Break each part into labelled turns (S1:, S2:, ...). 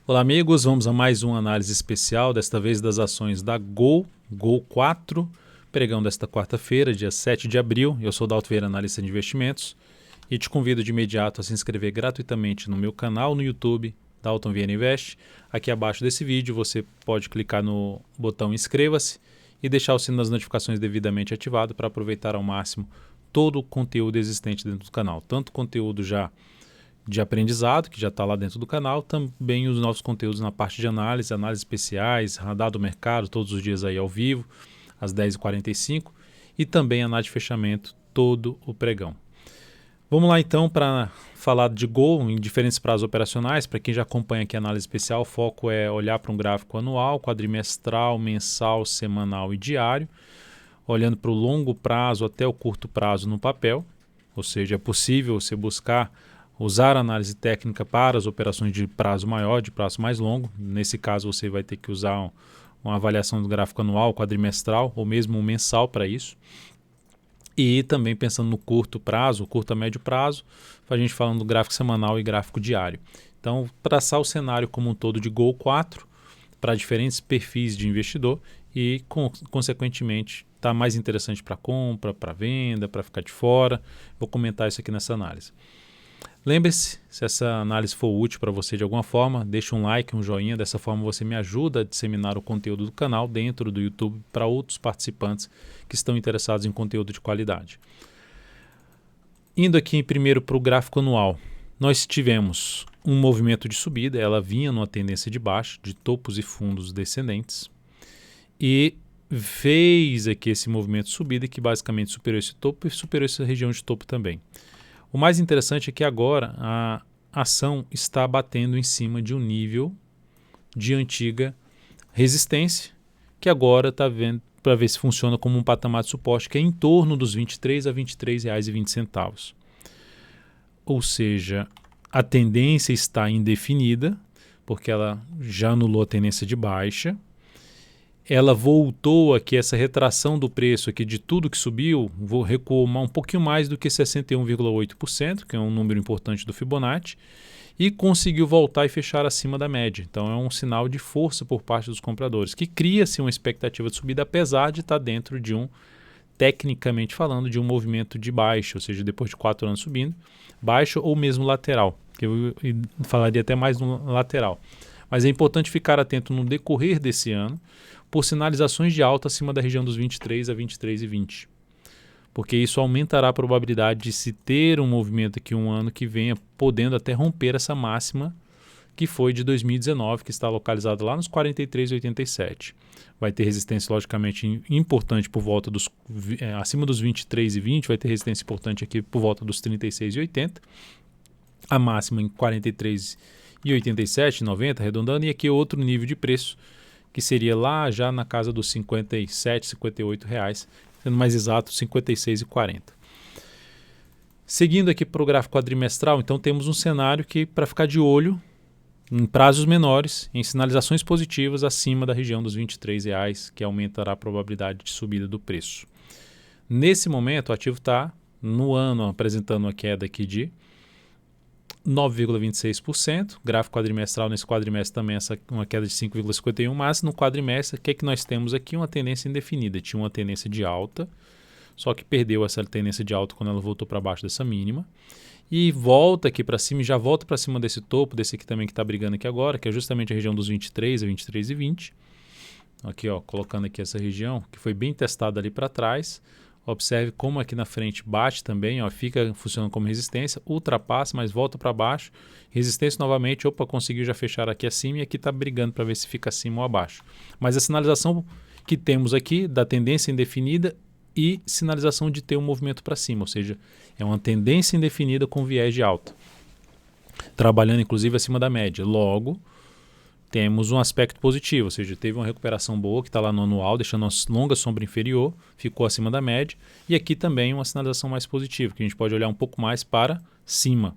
S1: Olá amigos, vamos a mais uma análise especial, desta vez das ações da Gol 4, pregão desta quarta-feira, dia 7 de abril. Eu sou Dalto Vieira, analista de investimentos, e te convido de imediato a se inscrever gratuitamente no meu canal no YouTube, Dalton Vieira Invest. Aqui abaixo desse vídeo você pode clicar no botão inscreva-se e deixar o sino das notificações devidamente ativado para aproveitar ao máximo todo o conteúdo existente dentro do canal, tanto conteúdo já de aprendizado, que já está lá dentro do canal, também os nossos conteúdos na parte de análises especiais, radar do mercado, todos os dias aí ao vivo, às 10h45, e também análise de fechamento, todo o pregão. Vamos lá então para falar de Gol em diferentes prazos operacionais. Para quem já acompanha aqui a análise especial, o foco é olhar para um gráfico anual, quadrimestral, mensal, semanal e diário, olhando para o longo prazo até o curto prazo no papel, ou seja, é possível você usar a análise técnica para as operações de prazo maior, de prazo mais longo. Nesse caso, você vai ter que usar uma avaliação do gráfico anual, quadrimestral ou mesmo um mensal para isso. E também pensando no curto prazo, curto a médio prazo, a gente falando do gráfico semanal e gráfico diário. Então, traçar o cenário como um todo de Gol 4 para diferentes perfis de investidor e, consequentemente, está mais interessante para compra, para venda, para ficar de fora. Vou comentar isso aqui nessa análise. Lembre-se, se essa análise for útil para você de alguma forma, deixe um like, um joinha, dessa forma você me ajuda a disseminar o conteúdo do canal dentro do YouTube para outros participantes que estão interessados em conteúdo de qualidade. Indo aqui primeiro para o gráfico anual, nós tivemos um movimento de subida, ela vinha numa tendência de baixa, de topos e fundos descendentes, e fez aqui esse movimento de subida que basicamente superou esse topo e superou essa região de topo também. O mais interessante é que agora a ação está batendo em cima de um nível de antiga resistência, que agora está vendo para ver se funciona como um patamar de suporte, que é em torno dos R$ 23 a R$ 23,20. Ou seja, a tendência está indefinida, porque ela já anulou a tendência de baixa. Ela voltou aqui, essa retração do preço aqui de tudo que subiu, recuou um pouquinho mais do que 61,8%, que é um número importante do Fibonacci, e conseguiu voltar e fechar acima da média. Então é um sinal de força por parte dos compradores, que cria-se uma expectativa de subida, apesar de estar dentro de tecnicamente falando, de um movimento de baixa, ou seja, depois de 4 anos subindo, baixa ou mesmo lateral, que eu falaria até mais no lateral. Mas é importante ficar atento no decorrer desse ano, por sinalizações de alta acima da região dos 23 a 23,20. Porque isso aumentará a probabilidade de se ter um movimento aqui um ano que venha podendo até romper essa máxima que foi de 2019, que está localizada lá nos 43,87. Vai ter resistência logicamente importante por volta acima dos 23,20, vai ter resistência importante aqui por volta dos 36,80. A máxima em 43,87, 90, arredondando, e aqui outro nível de preço que seria lá já na casa dos R$ 57, R$ 58, sendo mais exato, R$ 56,40. Seguindo aqui para o gráfico quadrimestral, então temos um cenário que, para ficar de olho, em prazos menores, em sinalizações positivas acima da região dos R$ 23, que aumentará a probabilidade de subida do preço. Nesse momento, o ativo está, no ano, apresentando uma queda aqui de 9,26%, gráfico quadrimestral, nesse quadrimestre também uma queda de 5,51%, mas no quadrimestre, o que é que nós temos aqui? Uma tendência indefinida, tinha uma tendência de alta, só que perdeu essa tendência de alta quando ela voltou para baixo dessa mínima, e volta aqui para cima, e já volta para cima desse topo, desse aqui também que está brigando aqui agora, que é justamente a região dos 23 a 23,20, aqui ó, colocando aqui essa região, que foi bem testada ali para trás. Observe como aqui na frente bate também, ó, fica funcionando como resistência, ultrapassa, mas volta para baixo, resistência novamente, opa, conseguiu já fechar aqui acima e aqui está brigando para ver se fica acima ou abaixo. Mas a sinalização que temos aqui da tendência indefinida e sinalização de ter um movimento para cima, ou seja, é uma tendência indefinida com viés de alta, trabalhando inclusive acima da média. Logo, temos um aspecto positivo, ou seja, teve uma recuperação boa que está lá no anual, deixando uma longa sombra inferior, ficou acima da média, e aqui também uma sinalização mais positiva, que a gente pode olhar um pouco mais para cima.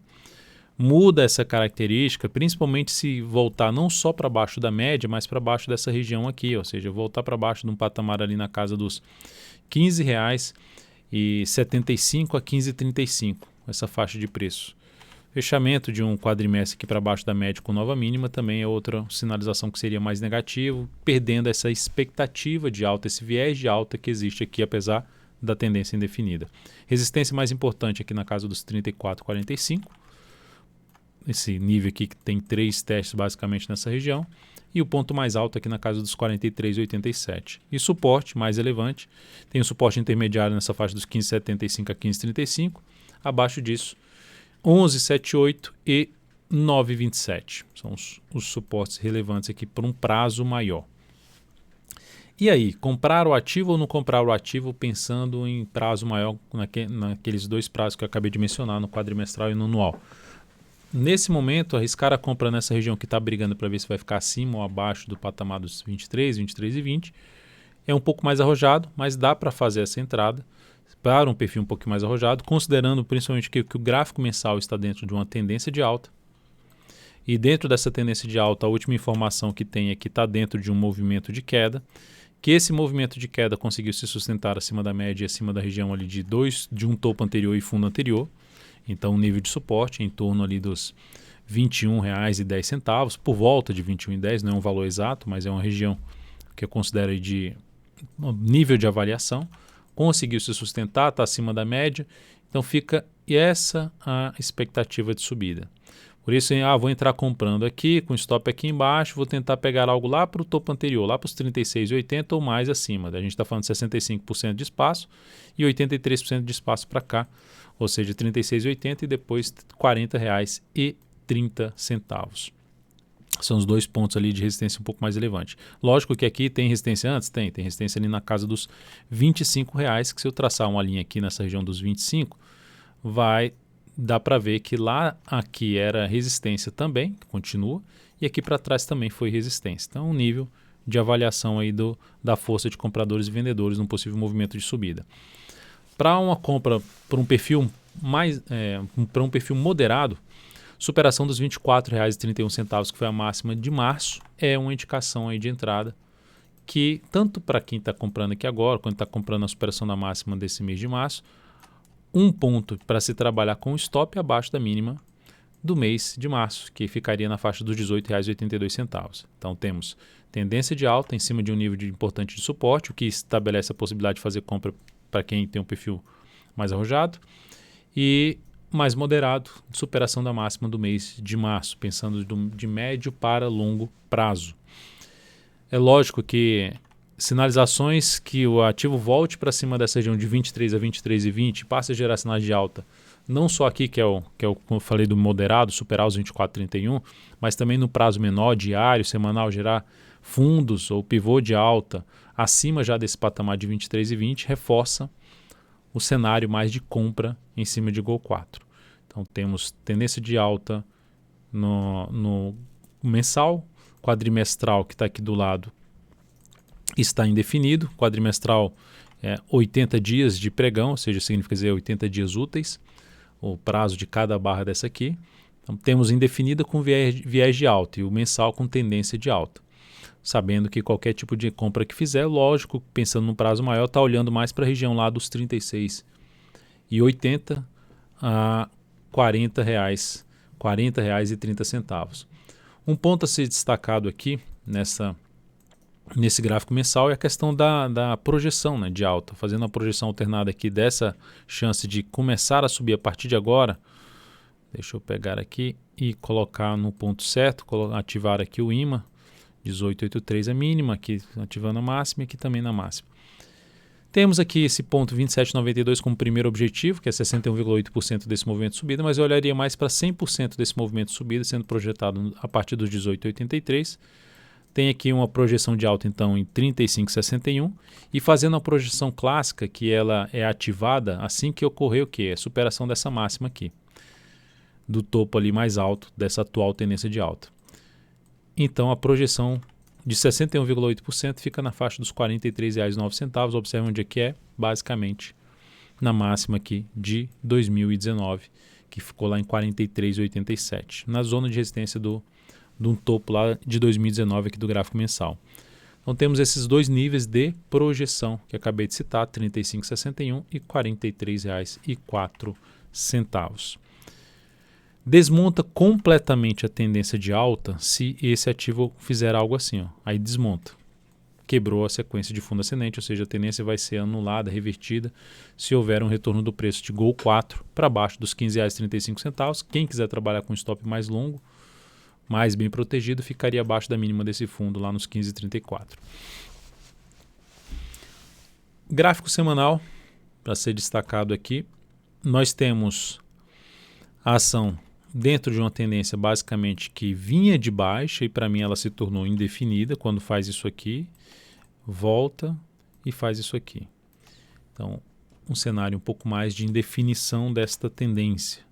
S1: Muda essa característica, principalmente se voltar não só para baixo da média, mas para baixo dessa região aqui, ou seja, voltar para baixo de um patamar ali na casa dos R$ 15,75 a R$ 15,35, essa faixa de preço. Fechamento de um quadrimestre aqui para baixo da média com nova mínima também é outra sinalização que seria mais negativo, perdendo essa expectativa de alta, esse viés de alta que existe aqui, apesar da tendência indefinida. Resistência mais importante aqui na casa dos 34,45. Esse nível aqui que tem 3 testes basicamente nessa região. E o ponto mais alto aqui na casa dos 43,87. E suporte mais relevante, tem o suporte intermediário nessa faixa dos 15,75 a 15,35. Abaixo disso, 11,78 e 9,27. São os suportes relevantes aqui por um prazo maior. E aí, comprar o ativo ou não comprar o ativo pensando em prazo maior naqueles 2 prazos que eu acabei de mencionar, no quadrimestral e no anual? Nesse momento, arriscar a compra nessa região que está brigando para ver se vai ficar acima ou abaixo do patamar dos 23, 23 e 20 é um pouco mais arrojado, mas dá para fazer essa entrada para um perfil um pouco mais arrojado, considerando principalmente que o gráfico mensal está dentro de uma tendência de alta. E dentro dessa tendência de alta, a última informação que tem é que está dentro de um movimento de queda, que esse movimento de queda conseguiu se sustentar acima da média e acima da região ali de um topo anterior e fundo anterior. Então, o nível de suporte em torno ali dos R$ 21,10, por volta de R$ 21,10, não é um valor exato, mas é uma região que eu considero de nível de avaliação. Conseguiu se sustentar, está acima da média, então fica essa a expectativa de subida. Por isso, vou entrar comprando aqui, com stop aqui embaixo, vou tentar pegar algo lá para o topo anterior, lá para os 36,80 ou mais acima. A gente está falando de 65% de espaço e 83% de espaço para cá, ou seja, 36,80 e depois R$ 40,30. São os 2 pontos ali de resistência um pouco mais relevante. Lógico que aqui tem resistência antes? Tem resistência ali na casa dos R$ 25,00, que se eu traçar uma linha aqui nessa região dos 25, dá para ver que lá aqui era resistência também, que continua, e aqui para trás também foi resistência. Então, um nível de avaliação aí da força de compradores e vendedores num possível movimento de subida. Para uma compra por um perfil para um perfil moderado, superação dos R$ 24,31, que foi a máxima de março, é uma indicação aí de entrada que, tanto para quem está comprando aqui agora, quanto está comprando a superação da máxima desse mês de março, um ponto para se trabalhar com stop abaixo da mínima do mês de março, que ficaria na faixa dos R$ 18,82. Então temos tendência de alta em cima de um nível importante de suporte, o que estabelece a possibilidade de fazer compra para quem tem um perfil mais arrojado, e mais moderado de superação da máxima do mês de março, pensando de médio para longo prazo. É lógico que sinalizações que o ativo volte para cima dessa região de 23 a 23,20 passe a gerar sinais de alta, não só aqui que é o como eu falei do moderado, superar os 24,31, mas também no prazo menor, diário, semanal, gerar fundos ou pivô de alta acima já desse patamar de 23,20 reforça o cenário mais de compra em cima de Gol 4. Então temos tendência de alta no mensal, quadrimestral que está aqui do lado está indefinido, quadrimestral 80 dias de pregão, ou seja, significa dizer 80 dias úteis, o prazo de cada barra dessa aqui. Então temos indefinida com viés de alta e o mensal com tendência de alta. Sabendo que qualquer tipo de compra que fizer, lógico, pensando no prazo maior, está olhando mais para a região lá dos R$ 36,80 a R$ 40,30. Um ponto a ser destacado aqui nesse gráfico mensal é a questão da projeção, né, de alta. Fazendo a projeção alternada aqui dessa chance de começar a subir a partir de agora, deixa eu pegar aqui e colocar no ponto certo, ativar aqui o imã. 18,83 a mínima, aqui ativando a máxima e aqui também na máxima. Temos aqui esse ponto 27,92 como primeiro objetivo, que é 61,8% desse movimento de subida, mas eu olharia mais para 100% desse movimento de subida sendo projetado a partir dos 18,83. Tem aqui uma projeção de alta então em 35,61 e fazendo a projeção clássica, que ela é ativada assim que ocorrer o quê? A superação dessa máxima aqui, do topo ali mais alto dessa atual tendência de alta. Então, a projeção de 61,8% fica na faixa dos R$ 43,09. Observe onde é que é, basicamente, na máxima aqui de 2019, que ficou lá em 43,87, na zona de resistência de um topo lá de 2019 aqui do gráfico mensal. Então, temos esses 2 níveis de projeção que acabei de citar, R$ 35,61 e R$ 43,04. Desmonta completamente a tendência de alta se esse ativo fizer algo assim, ó. Aí desmonta. Quebrou a sequência de fundo ascendente, ou seja, a tendência vai ser anulada, revertida, se houver um retorno do preço de Gol 4 para baixo dos R$ 15,35. Quem quiser trabalhar com stop mais longo, mais bem protegido, ficaria abaixo da mínima desse fundo, lá nos 15,34. Gráfico semanal, para ser destacado aqui, nós temos a ação dentro de uma tendência basicamente que vinha de baixa e para mim ela se tornou indefinida quando faz isso aqui, volta e faz isso aqui. Então, um cenário um pouco mais de indefinição desta tendência.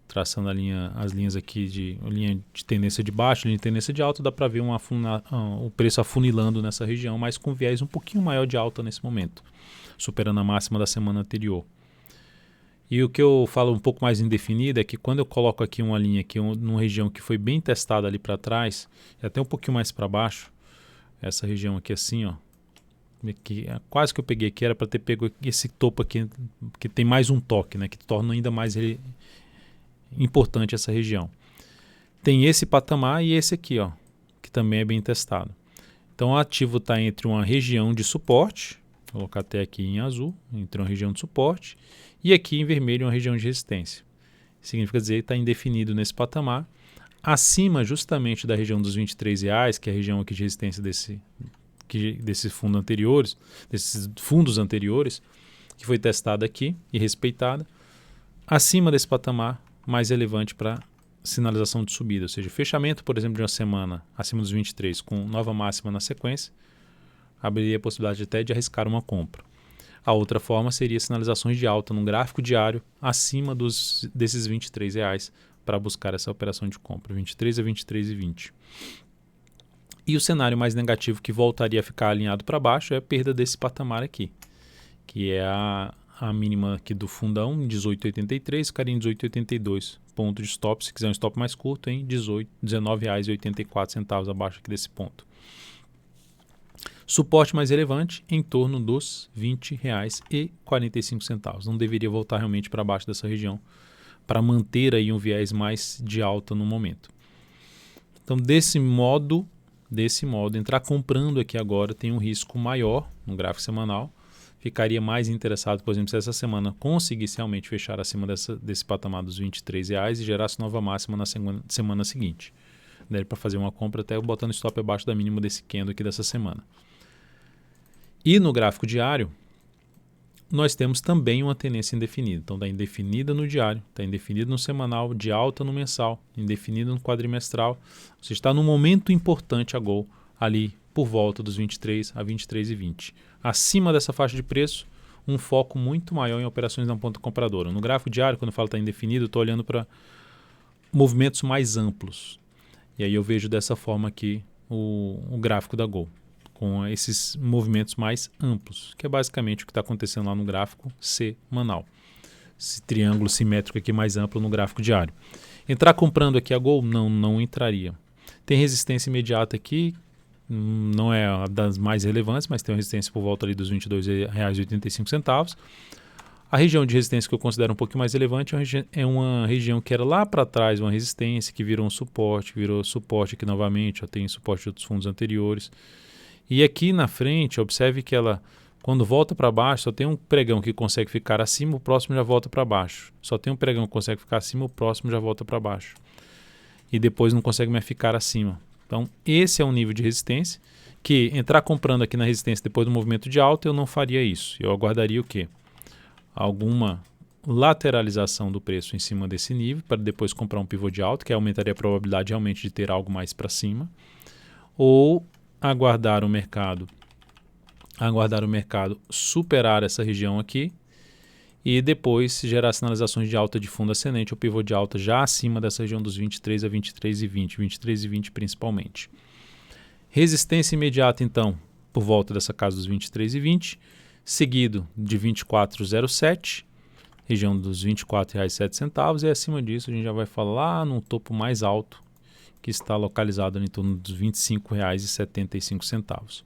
S1: Traçando as linhas aqui de linha de tendência de baixa, linha de tendência de alta, dá para ver o preço afunilando nessa região, mas com viés um pouquinho maior de alta nesse momento, superando a máxima da semana anterior. E o que eu falo um pouco mais indefinido é que quando eu coloco aqui uma linha aqui, numa região que foi bem testada ali para trás, e até um pouquinho mais para baixo, essa região aqui assim, ó, que quase que eu peguei aqui, era para ter pego esse topo aqui, que tem mais um toque, né, que torna ainda mais importante essa região. Tem esse patamar e esse aqui, ó, que também é bem testado. Então o ativo está entre uma região de suporte, vou colocar até aqui em azul, entre uma região de suporte, e aqui em vermelho uma região de resistência. Significa dizer que está indefinido nesse patamar, acima justamente da região dos R$23, que é a região aqui de resistência desses fundos anteriores, que foi testada aqui e respeitada, acima desse patamar mais relevante para sinalização de subida, ou seja, fechamento, por exemplo, de uma semana acima dos 23 com nova máxima na sequência, abriria a possibilidade até de arriscar uma compra. A outra forma seria sinalizações de alta num gráfico diário acima desses R$23 para buscar essa operação de compra, 23 a 23,20. E o cenário mais negativo que voltaria a ficar alinhado para baixo é a perda desse patamar aqui, que é a mínima aqui do fundão em 18,83, ficaria em 18,82. Ponto de stop, se quiser um stop mais curto, em R$19,84 abaixo aqui desse ponto. Suporte mais relevante em torno dos R$20,45. Não deveria voltar realmente para baixo dessa região para manter aí um viés mais de alta no momento. Então, desse modo, entrar comprando aqui agora tem um risco maior no gráfico semanal. Ficaria mais interessado, por exemplo, se essa semana conseguisse realmente fechar acima desse patamar dos R$23 e gerasse nova máxima na semana seguinte. Daí para fazer uma compra até botando stop abaixo da mínima desse candle aqui dessa semana. E no gráfico diário, nós temos também uma tendência indefinida. Então está indefinida no diário, está indefinida no semanal, de alta no mensal, indefinida no quadrimestral. Você está num momento importante a Gol, ali por volta dos 23 a 23,20. Acima dessa faixa de preço, um foco muito maior em operações na ponta compradora. No gráfico diário, quando eu falo está indefinido, eu estou olhando para movimentos mais amplos. E aí eu vejo dessa forma aqui o gráfico da Gol, com esses movimentos mais amplos, que é basicamente o que está acontecendo lá no gráfico semanal. Esse triângulo simétrico aqui mais amplo no gráfico diário. Entrar comprando aqui a Gol? Não entraria. Tem resistência imediata aqui, não é a das mais relevantes, mas tem uma resistência por volta ali dos R$ 22,85. A região de resistência que eu considero um pouquinho mais relevante é uma região que era lá para trás, uma resistência que virou suporte aqui novamente, tem suporte de outros fundos anteriores. E aqui na frente, observe que ela, quando volta para baixo, só tem um pregão que consegue ficar acima, o próximo já volta para baixo. Só tem um pregão que consegue ficar acima, o próximo já volta para baixo. E depois não consegue mais ficar acima. Então, esse é um nível de resistência que entrar comprando aqui na resistência depois do movimento de alta, eu não faria isso. Eu aguardaria o quê? Alguma lateralização do preço em cima desse nível para depois comprar um pivô de alta, que aumentaria a probabilidade realmente de ter algo mais para cima. Ou aguardar o mercado superar essa região aqui e depois gerar sinalizações de alta de fundo ascendente ou pivô de alta já acima dessa região dos 23 a 23,20, 23,20 principalmente. Resistência imediata, então, por volta dessa casa dos 23,20, seguido de 24,07, região dos R$ 24,07, e acima disso a gente já vai falar no topo mais alto, que está localizado em torno dos R$ 25,75.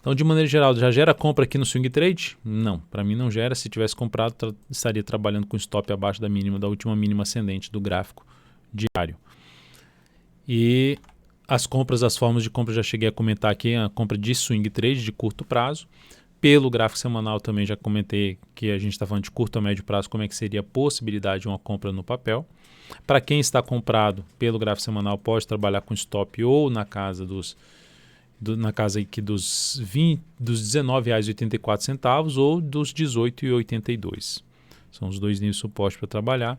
S1: Então, de maneira geral, já gera compra aqui no Swing Trade? Não, para mim não gera. Se tivesse comprado, estaria trabalhando com stop abaixo da mínima, da última mínima ascendente do gráfico diário. E as compras, as formas de compra, já cheguei a comentar aqui, a compra de Swing Trade de curto prazo. Pelo gráfico semanal também já comentei que a gente está falando de curto a médio prazo, como é que seria a possibilidade de uma compra no papel. Para quem está comprado pelo gráfico semanal, pode trabalhar com stop ou na casa aqui dos R$19,84 ou dos R$18,82. São os dois níveis de suporte para trabalhar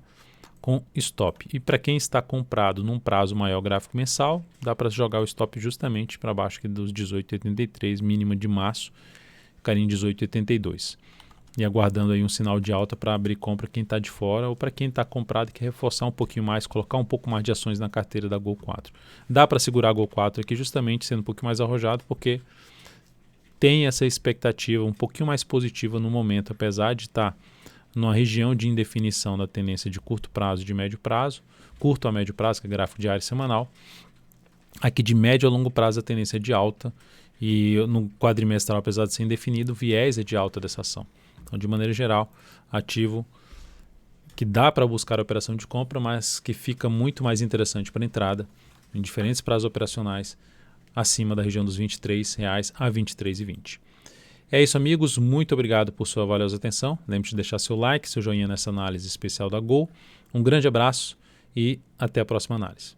S1: com stop. E para quem está comprado num prazo maior, gráfico mensal, dá para jogar o stop justamente para baixo aqui dos 18,83, mínima de março, ficaria em 18,82. E aguardando aí um sinal de alta para abrir compra quem está de fora ou para quem está comprado e quer reforçar um pouquinho mais, colocar um pouco mais de ações na carteira da Gol 4. Dá para segurar a Gol 4 aqui justamente sendo um pouquinho mais arrojado porque tem essa expectativa um pouquinho mais positiva no momento, apesar de estar numa região de indefinição da tendência de curto prazo e de médio prazo, curto a médio prazo, que é gráfico diário e semanal. Aqui de médio a longo prazo a tendência é de alta e no quadrimestral, apesar de ser indefinido, o viés é de alta dessa ação. Então, de maneira geral, ativo que dá para buscar a operação de compra, mas que fica muito mais interessante para entrada em diferentes prazos operacionais acima da região dos R$23 a R$23,20. É isso, amigos. Muito obrigado por sua valiosa atenção. Lembre-se de deixar seu like, seu joinha nessa análise especial da Gol. Um grande abraço e até a próxima análise.